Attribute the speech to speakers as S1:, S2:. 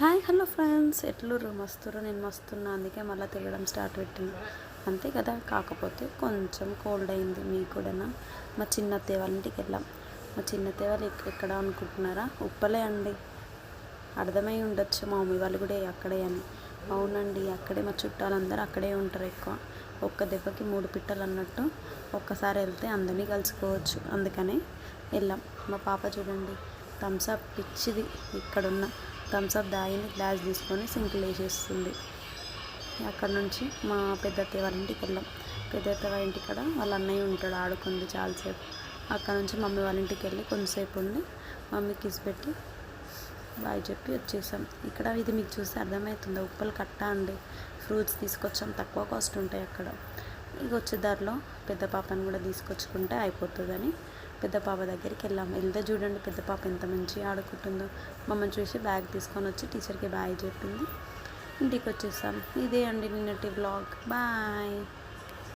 S1: Hi hello friends, ఎట్లుర్రు? మస్తురు. నేను మస్తున్నా, అందుకే మళ్ళీ తిరగడం స్టార్ట్ పెట్టింది. అంతే కదా, కాకపోతే కొంచెం కోల్డ్ అయింది. మీకు కూడానా? మా చిన్నత్తయ్య వాళ్ళ ఇంటికి వెళ్ళాం. మా చిన్నత్తయ్య వాళ్ళు ఎక్కడ అనుకుంటున్నారా? ఉప్పలే అండి. అర్థమై ఉండొచ్చు మా మమ్మీ వాళ్ళు కూడా అక్కడే అని. అవునండి, అక్కడే. మా చుట్టాలందరూ అక్కడే ఉంటారు ఎక్కువ. ఒక్క దెబ్బకి మూడు పిట్టలు అన్నట్టు ఒక్కసారి వెళ్తే అందరినీ కలుసుకోవచ్చు. అందుకనే వెళ్ళాం. మా పాప చూడండి, థమ్స్అప్ పిచ్చిది. ఇక్కడున్న థమ్స్అప్ దాగింది, గ్లాస్ తీసుకొని సింకులు వేసేస్తుంది. అక్కడ నుంచి మా పెద్దత్తయ్య వాళ్ళ ఇంటికి వెళ్ళాం. పెద్దత్తయ్య వాళ్ళ ఇంటికాడ వాళ్ళ అన్నయ్య ఉంటాడు, ఆడుకుంది చాలాసేపు. అక్కడ నుంచి మమ్మీ వాళ్ళ ఇంటికి వెళ్ళి కొంతసేపు ఉండి మమ్మీ కిస్ పెట్టి బాయ్ చెప్పి వచ్చేసాం. ఇక్కడ ఇది మీకు చూస్తే అర్థమవుతుందా? ఉప్పలు కట్ట అండి. ఫ్రూట్స్ తీసుకొచ్చాం, తక్కువ కాస్ట్ ఉంటాయి అక్కడ. ఇక వచ్చే దారిలో పెద్ద పాపను కూడా తీసుకొచ్చుకుంటే అయిపోతుందని పెద్ద పాప దగ్గరికి వెళ్ళాము. వెళ్తే చూడండి, పెద్ద పాప ఎంత మంచిగా ఆడుకుంటుందో. మమ్మల్ని చూసి బ్యాగ్ తీసుకొని వచ్చి టీచర్కి బాయ్ చెప్పింది. ఇంటికి వచ్చేసాం. ఇదే అండి నిన్నటి వ్లాగ్. బాయ్.